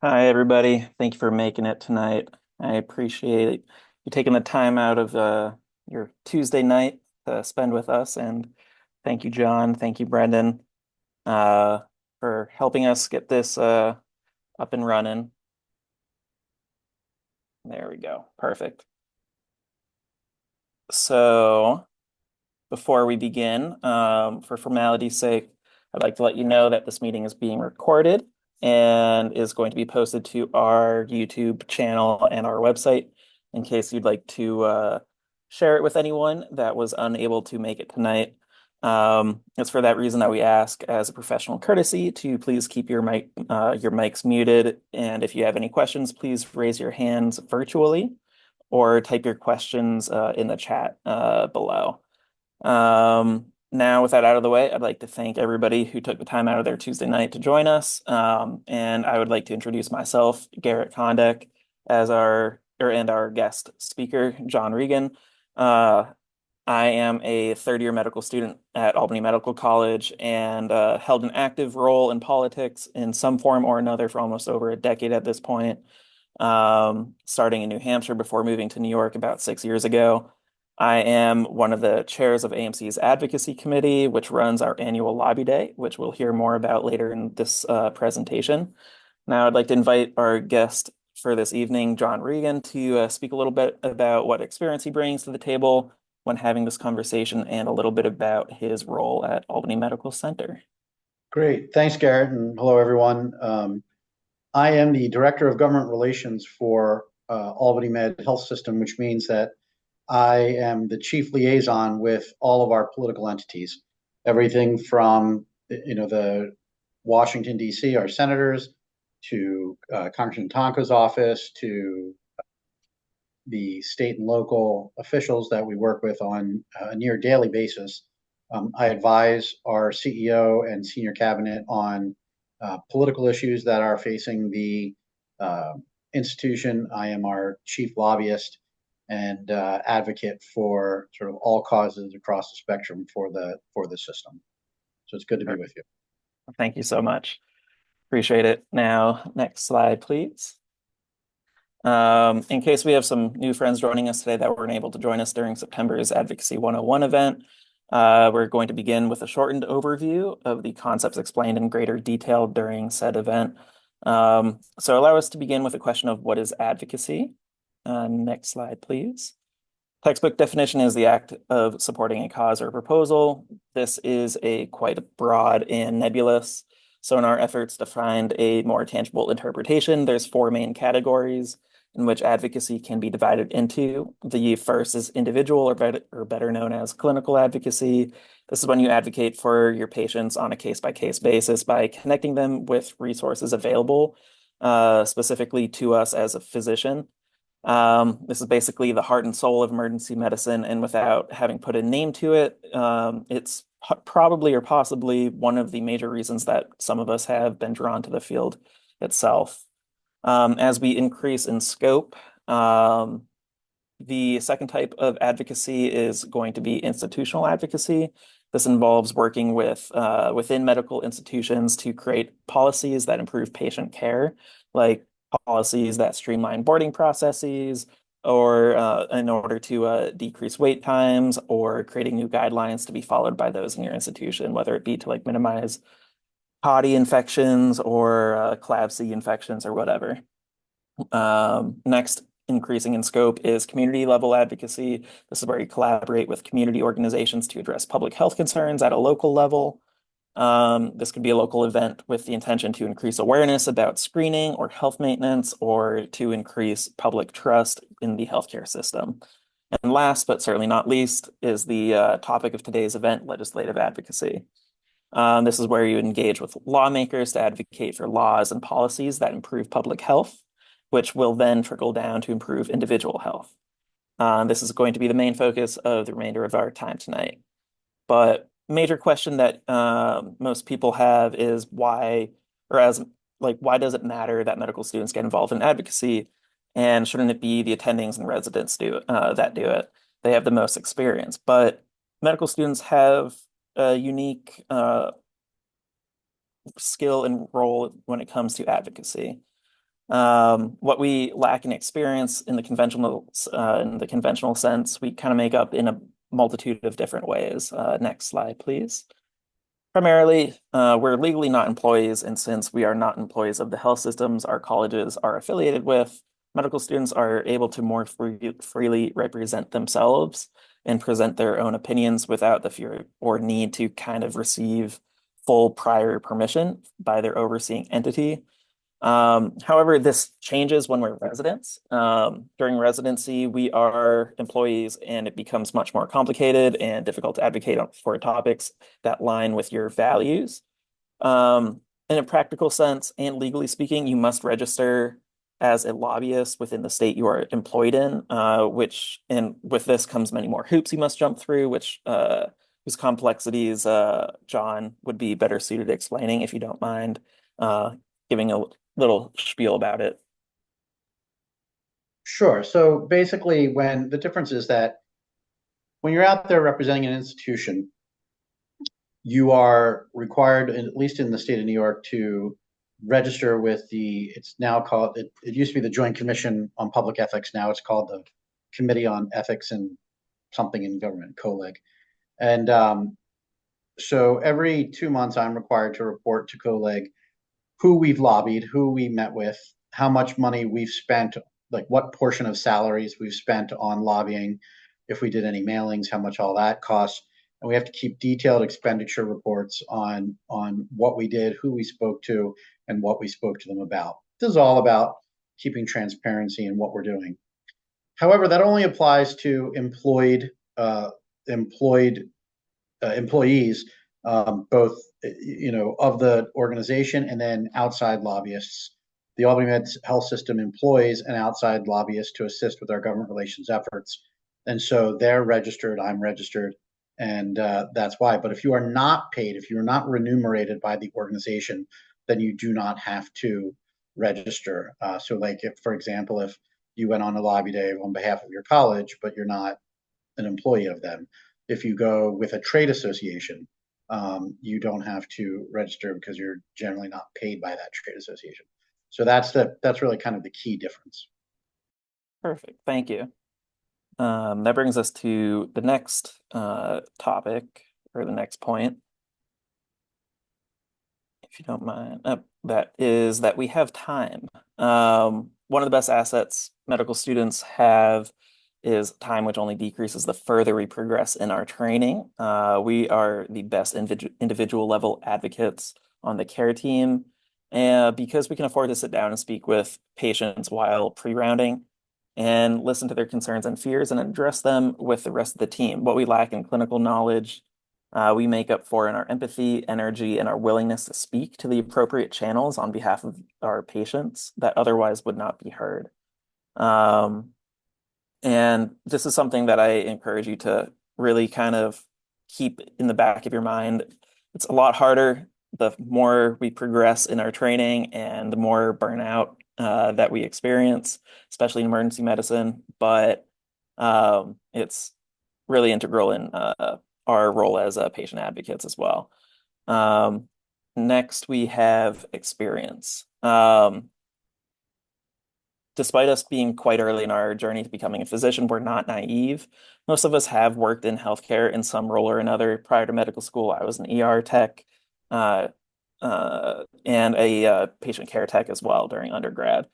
Hi, everybody. Thank you for making it tonight. I appreciate you taking the time out of your Tuesday night to spend with us. And thank you, John. Thank you, Brendan, uh, for helping us get this up and running. There we go. Perfect. So, before we begin, for formality's sake, I'd like to let you know that this meeting is being recorded and is going to be posted to our YouTube channel and our website in case you'd like to share it with anyone that was unable to make it tonight. It's for that reason that we ask, as a professional courtesy, to please keep your mics muted, and if you have any questions, please raise your hands virtually or type your questions in the chat below. Now, with that out of the way, I'd like to thank everybody who took the time out of their Tuesday night to join us. And I would like to introduce myself, Garrett Kondek, as our guest speaker, John Regan. Uh, I am a third-year medical student at Albany Medical College and held an active role in politics in some form or another for almost over a decade at this point, starting in New Hampshire before moving to New York about 6 years ago. I am one of the chairs of AMC's Advocacy Committee, which runs our annual lobby day, which we'll hear more about later in this presentation. Now, I'd like to invite our guest for this evening, John Regan, to speak a little bit about what experience he brings to the table when having this conversation and a little bit about his role at Albany Medical Center. Great. Thanks, Garrett, and hello, everyone. I am the Director of Government Relations for Albany Med Health System, which means that I am the chief liaison with all of our political entities, everything from the Washington, D.C., our senators, to Congressman Tonko's office, to the state and local officials that we work with on a near daily basis. I advise our CEO and senior cabinet on political issues that are facing the institution. I am our chief lobbyist and advocate for sort of all causes across the spectrum for the system. So it's good to be with you. Thank you so much. Appreciate it. Now, next slide, please. In case we have some new friends joining us today that weren't able to join us during September's Advocacy 101 event, we're going to begin with a shortened overview of the concepts explained in greater detail during said event. So allow us to begin with a question of what is advocacy? Next slide, please. Textbook definition is the act of supporting a cause or proposal. This is a quite broad and nebulous. So in our efforts to find a more tangible interpretation, there's four main categories in which advocacy can be divided into. The first is individual, or better known as clinical advocacy. This is when you advocate for your patients on a case-by-case basis by connecting them with resources available, specifically to us as a physician. This is basically the heart and soul of emergency medicine, and without having put a name to it, it's probably or possibly one of the major reasons that some of us have been drawn to the field itself. As we increase in scope, the second type of advocacy is going to be institutional advocacy. This involves working within medical institutions to create policies that improve patient care, like policies that streamline boarding processes, or in order to decrease wait times, or creating new guidelines to be followed by those in your institution, whether it be to like minimize potty infections or CLABSI infections or whatever. Next, increasing in scope is community level advocacy. This is where you collaborate with community organizations to address public health concerns at a local level. This could be a local event with the intention to increase awareness about screening or health maintenance, or to increase public trust in the healthcare system. And last, but certainly not least, is the topic of today's event, legislative advocacy. This is where you engage with lawmakers to advocate for laws and policies that improve public health, which will then trickle down to improve individual health. This is going to be the main focus of the remainder of our time tonight. But major question that most people have is why, why does it matter that medical students get involved in advocacy? And shouldn't it be the attendings and residents that do it? They have the most experience. But medical students have a unique skill and role when it comes to advocacy. What we lack in experience in the conventional sense, we kind of make up in a multitude of different ways. Next slide, please. Primarily, we're legally not employees, and since we are not employees of the health systems our colleges are affiliated with, medical students are able to more freely represent themselves and present their own opinions without the fear or need to kind of receive full prior permission by their overseeing entity. However, this changes when we're residents. During residency, we are employees, and it becomes much more complicated and difficult to advocate for topics that line with your values. In a practical sense and legally speaking, you must register as a lobbyist within the state you are employed in, and with this comes many more hoops you must jump through, whose complexities John would be better suited explaining if you don't mind giving a little spiel about it. Sure. So basically, when the difference is that when you're out there representing an institution, you are required, at least in the state of New York, to register with it's now called, it used to be the Joint Commission on Public Ethics. Now it's called the Committee on Ethics and something in Government, COLEG. And so every 2 months, I'm required to report to COLEG who we've lobbied, who we met with, how much money we've spent, like what portion of salaries we've spent on lobbying, if we did any mailings, how much all that costs. And we have to keep detailed expenditure reports on what we did, who we spoke to, and what we spoke to them about. This is all about keeping transparency in what we're doing. However, that only applies to employed employees, both of the organization and then outside lobbyists. The Albany Med Health System employs an outside lobbyist to assist with our government relations efforts, and so they're registered. I'm registered, and that's why. But if you are not paid, if you're not remunerated by the organization, then you do not have to register. So, like if, for example, if you went on a lobby day on behalf of your college, but you're not an employee of them. If you go with a trade association, you don't have to register because you're generally not paid by that trade association. So that's really kind of the key difference. Perfect. Thank you. That brings us to the next topic or the next point, if you don't mind. That is that we have time. One of the best assets medical students have is time, which only decreases the further we progress in our training. We are the best individual level advocates on the care team. And because we can afford to sit down and speak with patients while pre-rounding and listen to their concerns and fears and address them with the rest of the team. What we lack in clinical knowledge, we make up for in our empathy, energy, and our willingness to speak to the appropriate channels on behalf of our patients that otherwise would not be heard. And this is something that I encourage you to really kind of keep in the back of your mind. It's a lot harder the more we progress in our training and the more burnout that we experience, especially in emergency medicine. But it's really integral in our role as patient advocates as well. Um, Next, we have experience. Despite us being quite early in our journey to becoming a physician, we're not naive. Most of us have worked in healthcare in some role or another. Prior to medical school, I was an ER tech and a patient care tech as well during undergrad.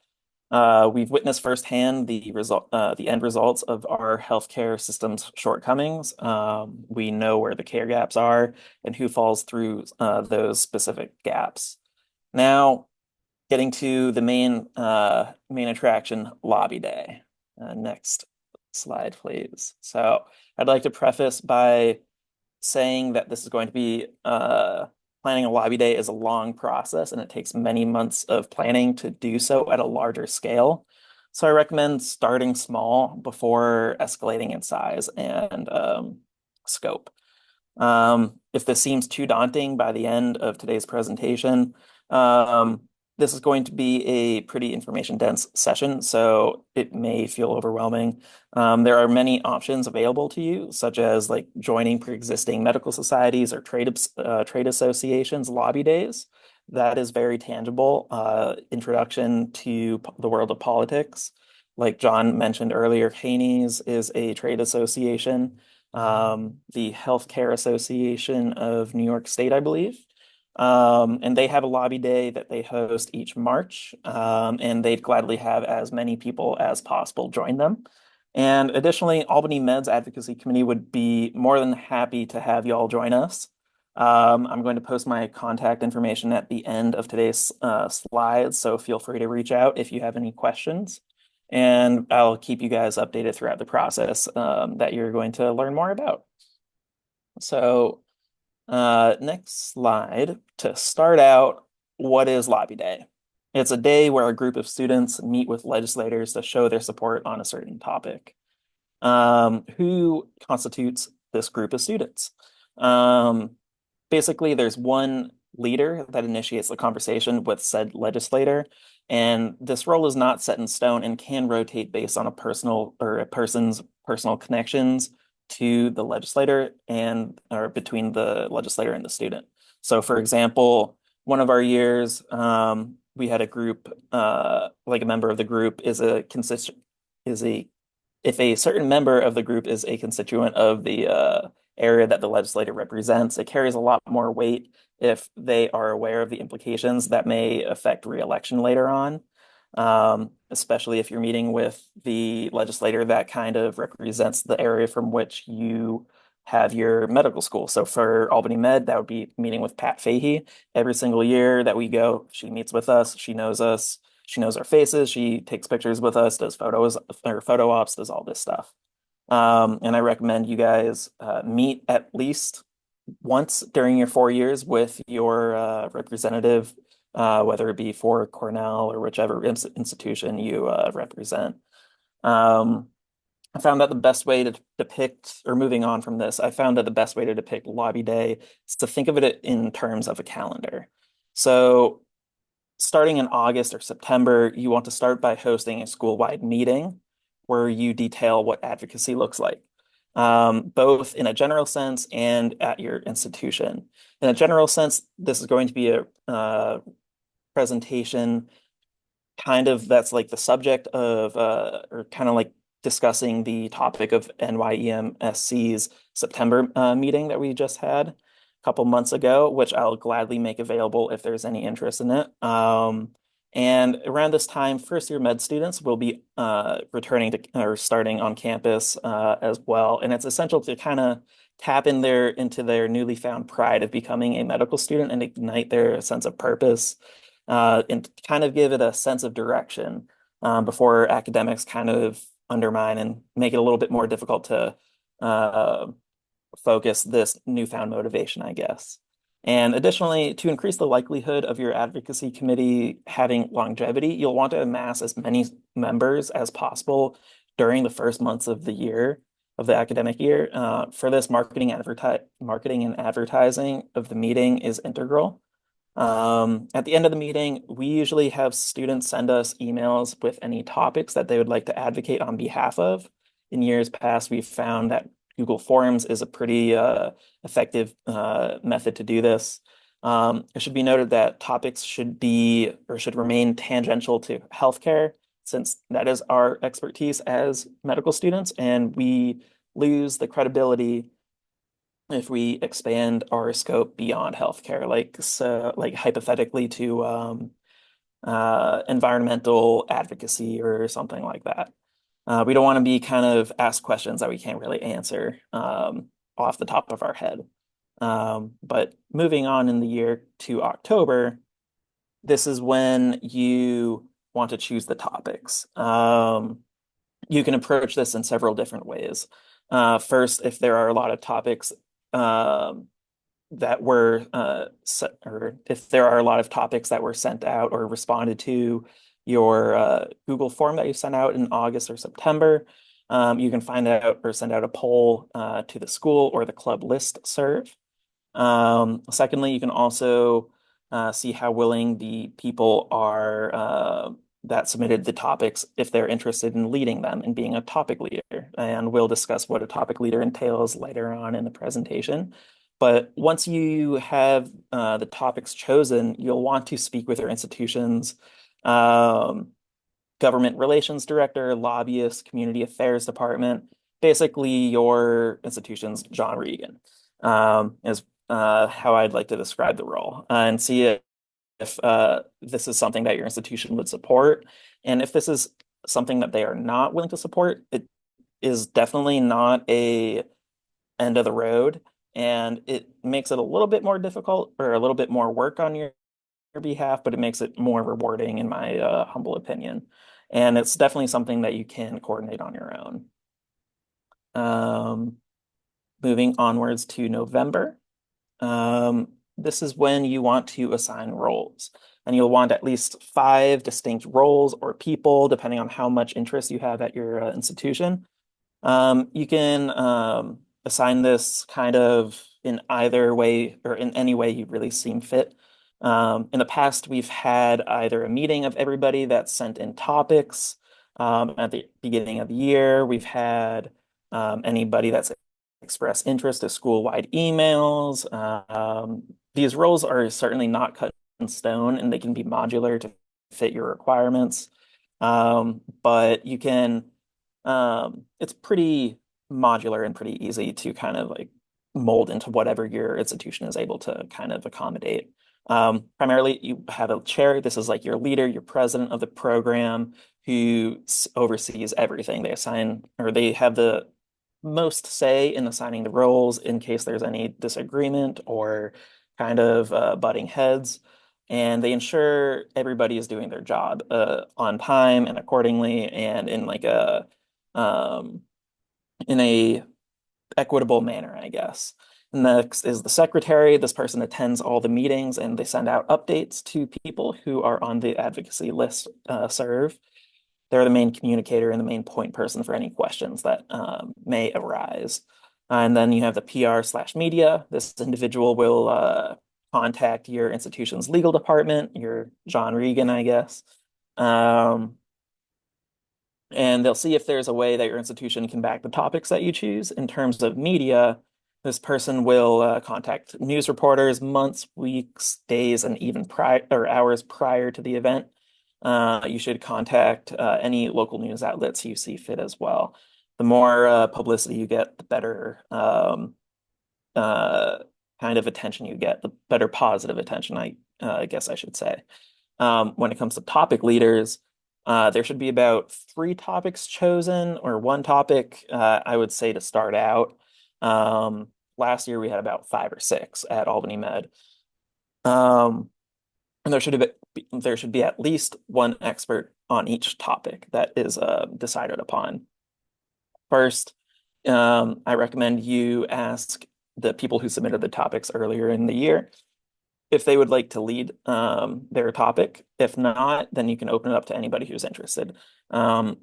We've witnessed firsthand the end results of our healthcare system's shortcomings. We know where the care gaps are and who falls through those specific gaps. Now, getting to the main attraction, Lobby Day. Next slide, please. So I'd like to preface by saying that this is going to be planning a Lobby Day is a long process and it takes many months of planning to do so at a larger scale. So I recommend starting small before escalating in size and scope. If this seems too daunting by the end of today's presentation, this is going to be a pretty information dense session, so it may feel overwhelming. There are many options available to you, such as like joining pre-existing medical societies or trade associations, lobby days. that is very tangible. Introduction to the world of politics. Like John mentioned earlier, Haney's is a trade association. The Healthcare Association of New York State, I believe. And they have a lobby day that they host each March, and they'd gladly have as many people as possible join them. And additionally, Albany Med's Advocacy Committee would be more than happy to have you all join us. I'm going to post my contact information at the end of today's slides, so feel free to reach out if you have any questions. And I'll keep you guys updated throughout the process that you're going to learn more about. So, next slide. To start out, what is Lobby Day? It's a day where a group of students meet with legislators to show their support on a certain topic. Who constitutes this group of students? Um, Basically, there's one leader that initiates the conversation with said legislator, and this role is not set in stone and can rotate based on a personal or a person's personal connections to the legislator and or between the legislator and the student. So, for example, one of our years, we had a group, like a member of the group is a if a certain member of the group is a constituent of the area that the legislator represents, it carries a lot more weight if they are aware of the implications that may affect re-election later on, especially if you're meeting with the legislator that kind of represents the area from which you have your medical school. So for Albany Med, that would be meeting with Pat Fahey. Every single year that we go, she meets with us, she knows us, she knows our faces, she takes pictures with us, does photos or photo ops, does all this stuff. And I recommend you guys meet at least once during your 4 years with your representative, whether it be for Cornell or whichever institution you represent. Um, I found that the best way to depict, or moving on from this, I found that the best way to depict Lobby Day is to think of it in terms of a calendar. So starting in August or September, you want to start by hosting a school-wide meeting where you detail what advocacy looks like, both in a general sense and at your institution. In a general sense, this is going to be a presentation kind of that's like the subject of, or kind of like discussing the topic of NYEMSC's September meeting that we just had a couple months ago, which I'll gladly make available if there's any interest in it. And around this time, first year med students will be returning to or starting on campus as well. And it's essential to kind of tap into their newly found pride of becoming a medical student and ignite their sense of purpose and kind of give it a sense of direction before academics kind of undermine and make it a little bit more difficult to uh, focus this newfound motivation, I guess. And additionally, to increase the likelihood of your advocacy committee having longevity, you'll want to amass as many members as possible during the first months of the year, of the academic year. For this, marketing and advertising of the meeting is integral. At the end of the meeting, we usually have students send us emails with any topics that they would like to advocate on behalf of. In years past, we've found that Google Forms is a pretty effective method to do this. It should be noted that topics should be or should remain tangential to healthcare, since that is our expertise as medical students, and we lose the credibility if we expand our scope beyond healthcare, like so, like hypothetically to environmental advocacy or something like that. We don't want to be kind of asked questions that we can't really answer off the top of our head. But moving on in the year to October, this is when you want to choose the topics. You can approach this in several different ways. First, if there are a lot of topics um, that were or if there are a lot of topics that were sent out or responded to your Google form that you sent out in August or September, you can find out or send out a poll to the school or the club list serve. Secondly, you can also see how willing the people are that submitted the topics if they're interested in leading them and being a topic leader. And we'll discuss what a topic leader entails later on in the presentation. But once you have the topics chosen, you'll want to speak with your institution's um, government relations director, lobbyist, community affairs department, basically your institution's John Regan, is how I'd like to describe the role, and see if this is something that your institution would support. And if this is something that they are not willing to support, it is definitely not a end of the road, and it makes it a little bit more difficult or a little bit more work on your behalf, but it makes it more rewarding in my humble opinion. And it's definitely something that you can coordinate on your own. Um, Moving onwards to November, this is when you want to assign roles. And you'll want at least 5 distinct roles or people, depending on how much interest you have at your institution. You can assign this kind of in either way or in any way you really seem fit. In the past, we've had either a meeting of everybody that sent in topics at the beginning of the year. We've had anybody that's expressed interest to school-wide emails. These roles are certainly not cut in stone, and they can be modular to fit your requirements. But you can it's pretty modular and pretty easy to kind of like mold into whatever your institution is able to kind of accommodate. Primarily, you have a chair. This is like your leader, your president of the program, who oversees everything. They assign, or they have the most say in assigning the roles in case there's any disagreement or kind of butting heads. And they ensure everybody is doing their job on time and accordingly, and um, in a equitable manner, I guess. Next is the secretary. This person attends all the meetings and they send out updates to people who are on the advocacy list serve. They're the main communicator and the main point person for any questions that may arise. And then you have the PR/media. This individual will contact your institution's legal department, your John Regan, I guess. Um, and they'll see if there's a way that your institution can back the topics that you choose. In terms of media, this person will contact news reporters months, weeks, days, and even prior or hours prior to the event. You should contact any local news outlets you see fit as well. The more publicity you get, the better uh, kind of attention you get, the better positive attention, I guess I should say. When it comes to topic leaders, there should be about 3 topics chosen or 1 topic, I would say, to start out. Last year we had about 5 or 6 at Albany Med. Um, and there should be at least one expert on each topic that is decided upon. First, I recommend you ask the people who submitted the topics earlier in the year if they would like to lead their topic. If not, then you can open it up to anybody who's interested.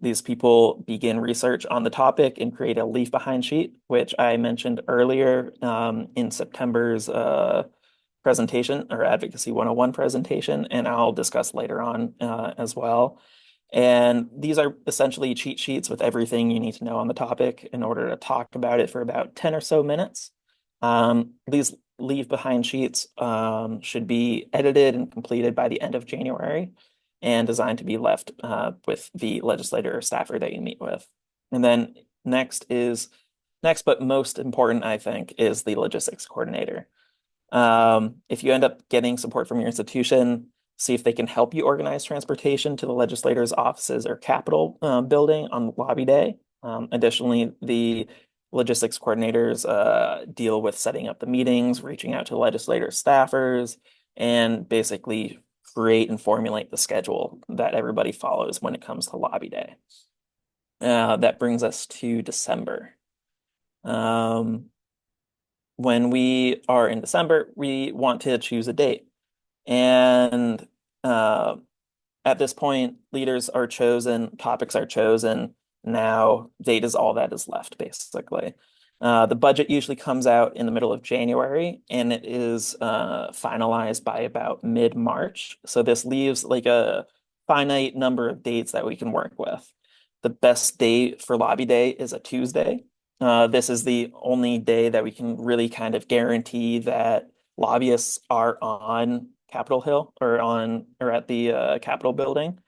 These people begin research on the topic and create a leave behind sheet, which I mentioned earlier in September's presentation or Advocacy 101 presentation, and I'll discuss later on as well. And these are essentially cheat sheets with everything you need to know on the topic in order to talk about it for about 10 or so minutes. These leave behind sheets should be edited and completed by the end of January and designed to be left with the legislator or staffer that you meet with. And then next, but most important, I think, is the logistics coordinator. If you end up getting support from your institution, see if they can help you organize transportation to the legislator's offices or Capitol building on Lobby Day. Additionally, the logistics coordinators deal with setting up the meetings, reaching out to legislator staffers, and basically create and formulate the schedule that everybody follows when it comes to Lobby Day. That brings us to December. When we are in December, we want to choose a date. And uh, at this point, leaders are chosen, topics are chosen. Now, date is all that is left, basically. The budget usually comes out in the middle of January, and it is finalized by about mid-March. So this leaves like a finite number of dates that we can work with. The best date for Lobby Day is a Tuesday. this is the only day that we can really kind of guarantee that lobbyists are on Capitol Hill or at the Capitol building.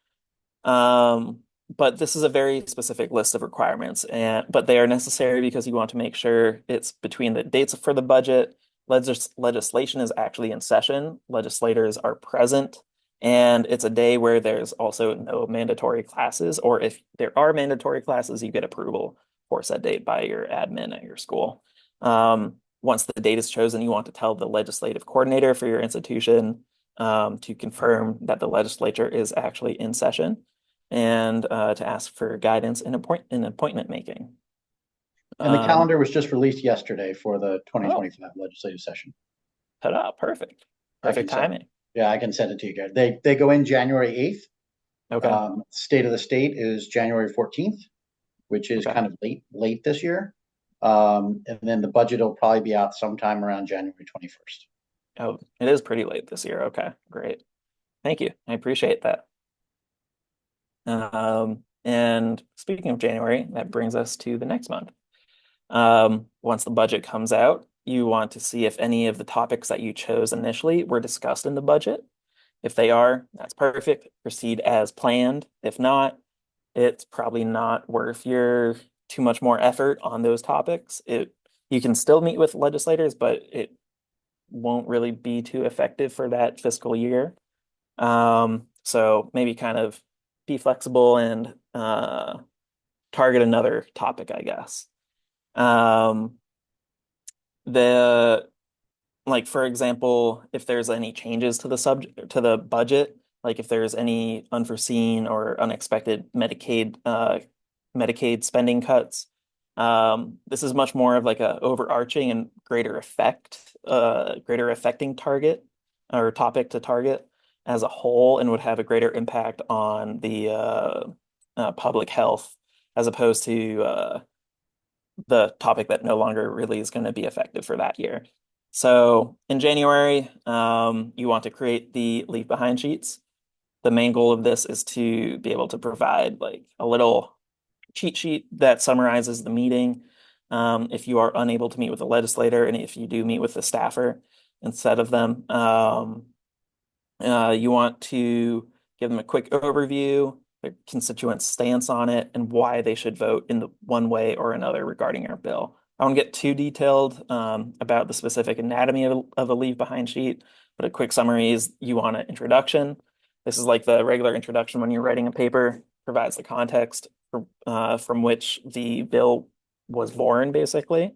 Um, but this is a very specific list of requirements, and but they are necessary because you want to make sure it's between the dates for the budget, legislation is actually in session, legislators are present, and it's a day where there's also no mandatory classes, or if there are mandatory classes, you get approval for said date by your admin at your school. Once the date is chosen, you want to tell the legislative coordinator for your institution to confirm that the legislature is actually in session and to ask for guidance in appointment making. And the Um, calendar was just released yesterday for the oh, 2025 legislative session. ta-da, perfect. I Perfect can send, timing. yeah, I can send it to you guys. They go in January 8th. Okay, State of the state is January 14th, which is okay. kind of late this year. And then the budget will probably be out sometime around January 21st. Oh, it is pretty late this year. Okay, great. Thank you. I appreciate that. And speaking of January, that brings us to the next month. Once the budget comes out, you want to see if any of the topics that you chose initially were discussed in the budget. If they are, that's perfect. Proceed as planned. If not, it's probably not worth your too much more effort on those topics. You can still meet with legislators, but it won't really be too effective for that fiscal year. So maybe kind of be flexible and target another topic, I guess. Um, the like for example, if there's any changes to the subject to the budget, like if there's any unforeseen or unexpected Medicaid spending cuts, this is much more of like a overarching and greater affecting target or topic to target as a whole, and would have a greater impact on the public health as opposed to the topic that no longer really is going to be effective for that year. So in January, you want to create the leave behind sheets. The main goal of this is to be able to provide like a little cheat sheet that summarizes the meeting. If you are unable to meet with a legislator and if you do meet with the staffer instead of them, you want to give them a quick overview, their constituents' stance on it, and why they should vote in the one way or another regarding our bill. I won't get too detailed about the specific anatomy of a leave behind sheet, but a quick summary is you want an introduction. This is like the regular introduction when you're writing a paper, provides the context from which the bill was born, basically.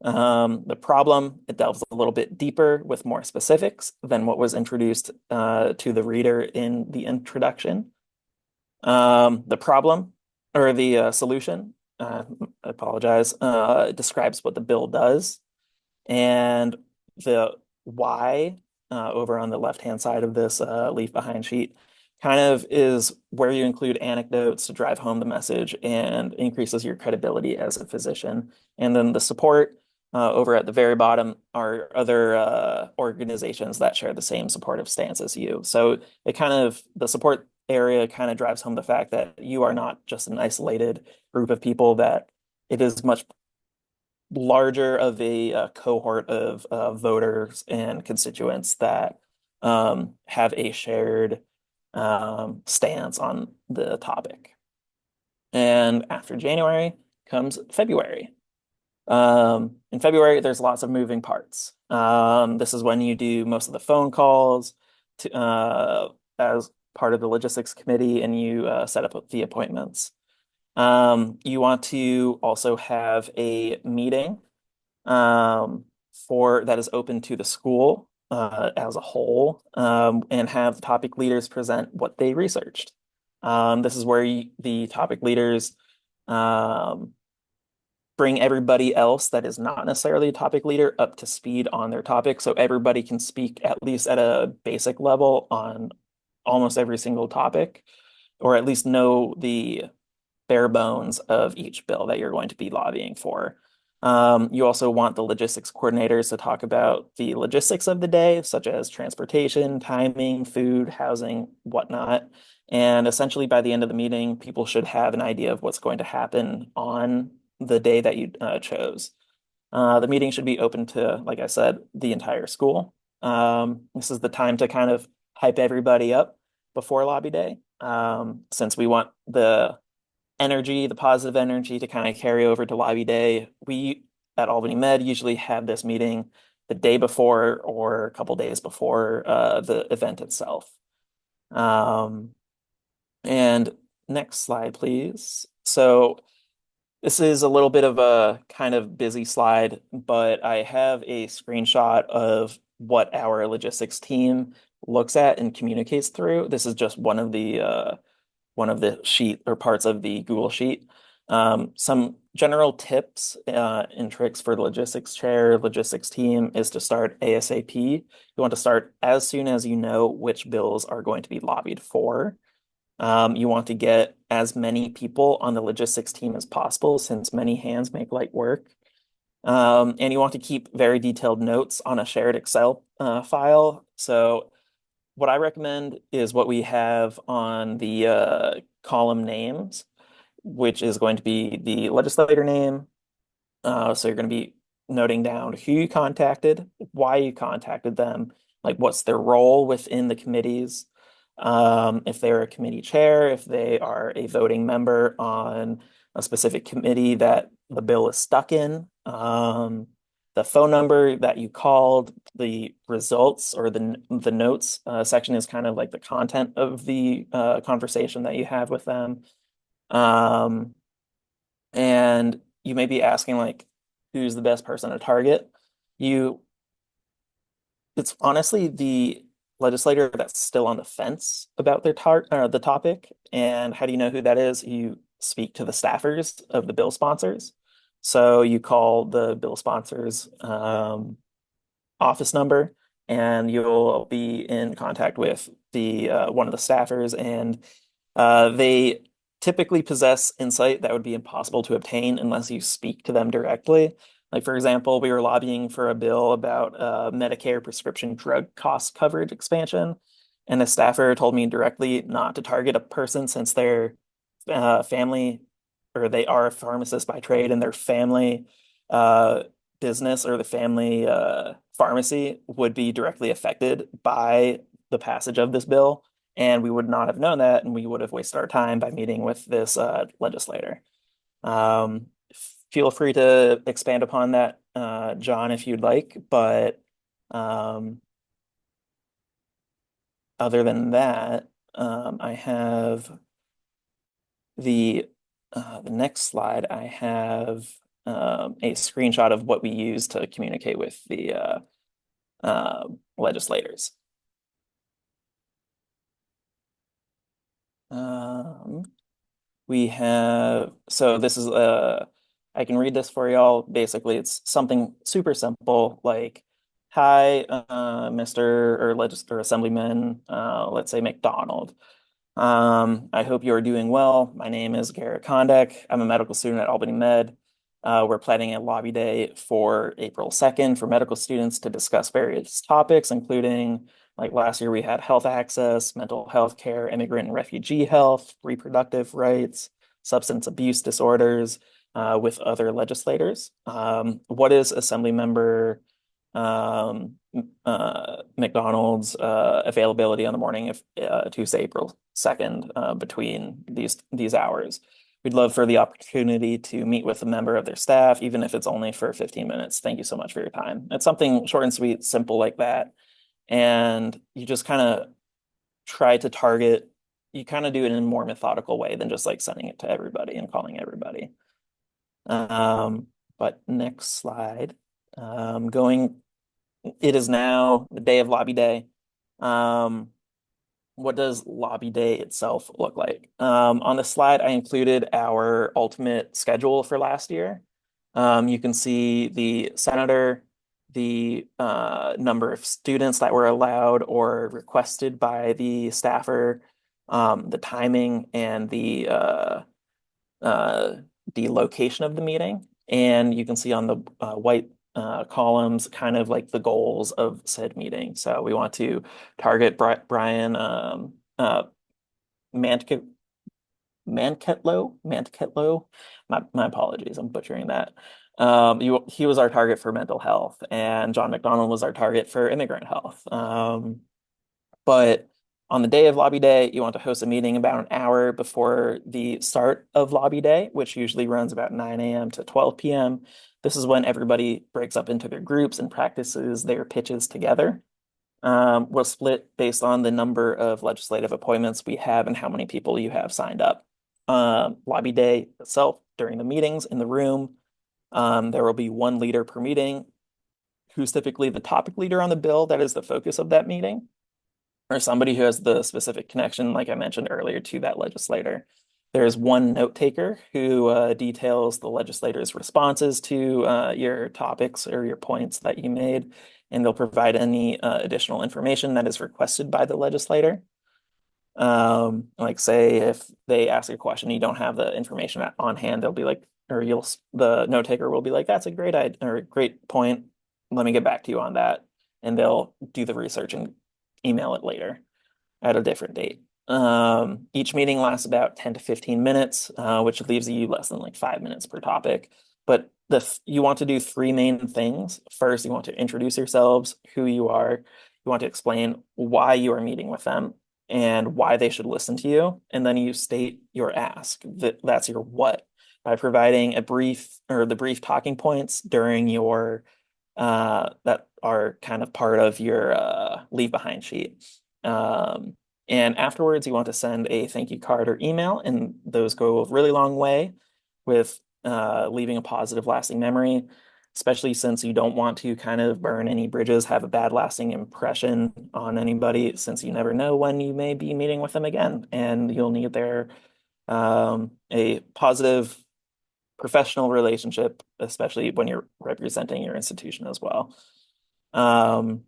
The problem, it delves a little bit deeper with more specifics than what was introduced to the reader in the introduction. The problem or the solution, I apologize, describes what the bill does and the why over on the left-hand side of this leave behind sheet kind of is where you include anecdotes to drive home the message and increases your credibility as a physician. And then the support over at the very bottom are other organizations that share the same supportive stance as you. So it kind of, the support area kind of drives home the fact that you are not just an isolated group of people, that it is much larger of a cohort of voters and constituents that have a shared stance on the topic. And after January comes February. In February, there's lots of moving parts. This is when you do most of the phone calls as part of the logistics committee and you set up the appointments. You want to also have a meeting for that is open to the school as a whole, and have topic leaders present what they researched. This is where the topic leaders um, bring everybody else that is not necessarily a topic leader up to speed on their topic, so everybody can speak at least at a basic level on almost every single topic, or at least know the bare bones of each bill that you're going to be lobbying for. You also want the logistics coordinators to talk about the logistics of the day, such as transportation, timing, food, housing, whatnot. And essentially, by the end of the meeting, people should have an idea of what's going to happen on the day that you chose. The meeting should be open to, like I said, the entire school. This is the time to kind of hype everybody up before lobby day, since we want the positive energy to kind of carry over to lobby day. We at Albany Med usually have this meeting the day before or a couple days before the event itself. Um, and next slide, please. So this is a little bit of a kind of busy slide, but I have a screenshot of what our logistics team looks at and communicates through. This is just one of the sheet or parts of the Google Sheet. Some general tips and tricks for the logistics chair, logistics team is to start ASAP. You want to start as soon as you know which bills are going to be lobbied for. You want to get as many people on the logistics team as possible, since many hands make light work. And you want to keep very detailed notes on a shared Excel file. So what I recommend is what we have on the column names, which is going to be the legislator name. So you're going to be noting down who you contacted, why you contacted them, like what's their role within the committees, if they're a committee chair, if they are a voting member on a specific committee that the bill is stuck in, the phone number that you called, the results or the notes section is kind of like the content of the conversation that you have with them. Um, and you may be asking like, who's the best person to target? You, it's honestly the legislator that's still on the fence about the topic. And how do you know who that is? You speak to the staffers of the bill sponsors. So you call the bill sponsors office number, and you'll be in contact with the one of the staffers, and they typically possess insight that would be impossible to obtain unless you speak to them directly. Like, for example, we were lobbying for a bill about Medicare prescription drug cost coverage expansion, and the staffer told me directly not to target a person since their family, or they are a pharmacist by trade, and their family uh, business or the family pharmacy would be directly affected by the passage of this bill. And we would not have known that, and we would have wasted our time by meeting with this legislator. Um, Feel free to expand upon that, John, if you'd like. But um, other than that, I have the the next slide. I have a screenshot of what we use to communicate with the legislators. Um, We have, so this is, I can read this for y'all. Basically, it's something super simple like, hi, Mr. or Legislator Assemblyman, let's say McDonald. I hope you are doing well. My name is Garrett Kondek. I'm a medical student at Albany Med. We're planning a lobby day for April 2nd for medical students to discuss various topics, including like last year we had health access, mental health care, immigrant and refugee health, reproductive rights, substance abuse disorders, with other legislators. What is Assembly Member um, McDonald's availability on the morning of Tuesday, April 2nd, between these hours? We'd love for the opportunity to meet with a member of their staff, even if it's only for 15 minutes. Thank you so much for your time. It's something short and sweet, simple like that. And you just kind of try to target, you kind of do it in a more methodical way than just like sending it to everybody and calling everybody. Um, but next slide. Going It is now the day of lobby day. Um, what does lobby day itself look like? On the slide, I included our ultimate schedule for last year. You can see the senator, the number of students that were allowed or requested by the staffer, the timing, and uh, the location of the meeting. And you can see on the white columns kind of like the goals of said meeting. So we want to target Brian Mantke, Manketlo. My apologies, I'm butchering that. He was our target for mental health, and John McDonald was our target for immigrant health. But on the day of lobby day, you want to host a meeting about an hour before the start of lobby day, which usually runs about 9 a.m. to 12 p.m. This is when everybody breaks up into their groups and practices their pitches together. We'll split based on the number of legislative appointments we have and how many people you have signed up. Lobby day itself, during the meetings in the room, there will be one leader per meeting, who's typically the topic leader on the bill that is the focus of that meeting, or somebody who has the specific connection, like I mentioned earlier, to that legislator. There's one note taker who details the legislator's responses to your topics or your points that you made, and they'll provide any additional information that is requested by the legislator. Like say if they ask a question, you don't have the information on hand, they'll be like, or the note taker will be like, that's a great idea or a great point. Let me get back to you on that. And they'll do the research and email it later at a different date. Each meeting lasts about 10 to 15 minutes, which leaves you less than like 5 minutes per topic. But you want to do three main things. First, you want to introduce yourselves, who you are. You want to explain why you are meeting with them and why they should listen to you. And then you state your ask. That's your what, by providing a brief or the brief talking points during your that are kind of part of your leave behind sheet. Um, and afterwards, you want to send a thank you card or email, and those go a really long way with leaving a positive, lasting memory, especially since you don't want to kind of burn any bridges, have a bad lasting impression on anybody, since you never know when you may be meeting with them again, and you'll need their a positive professional relationship, especially when you're representing your institution as well. Um,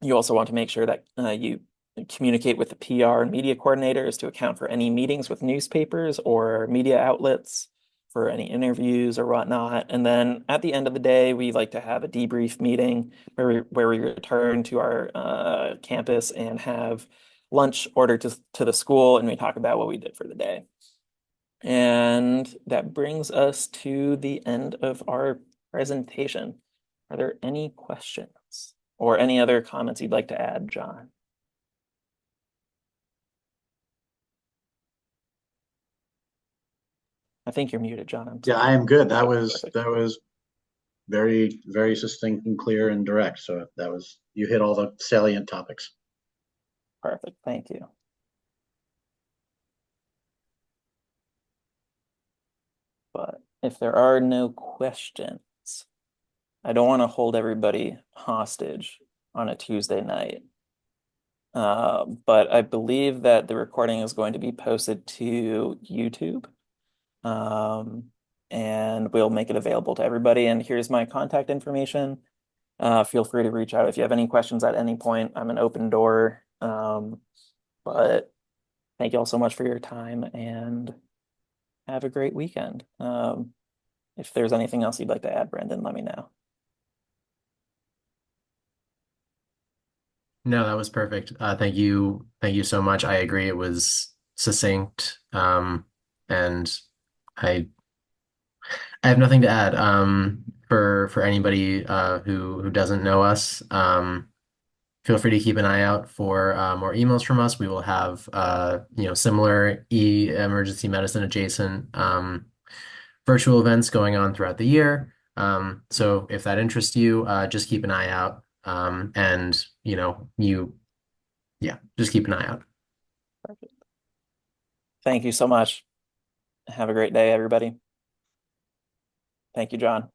you also want to make sure that you communicate with the PR and media coordinators to account for any meetings with newspapers or media outlets, for any interviews or whatnot. And then at the end of the day, we like to have a debrief meeting where we return to our campus and have lunch ordered to the school, and we talk about what we did for the day. And that brings us to the end of our presentation. Are there any questions or any other comments you'd like to add, John? I think you're muted, John. I'm Yeah, I sorry. am good. Oh, perfect. That was very, very succinct and clear and direct. So that was, you hit all the salient topics. Perfect. Thank you. But if there are no questions, I don't want to hold everybody hostage on a Tuesday night. But I believe that the recording is going to be posted to YouTube. Um, and we'll make it available to everybody. And here's my contact information. Feel free to reach out if you have any questions at any point. I'm an open door. But thank you all so much for your time and have a great weekend. If there's anything else you'd like to add, Brendan, let me know. No, that was perfect. Thank you. Thank you so much. I agree. It was succinct. And I I have nothing to add. For anybody who doesn't know us, feel free to keep an eye out for more emails from us. We will have similar emergency medicine adjacent virtual events going on throughout the year. So if that interests you, just keep an eye out. And just keep an eye out. Thank you so much. Have a great day, everybody. Thank you, John.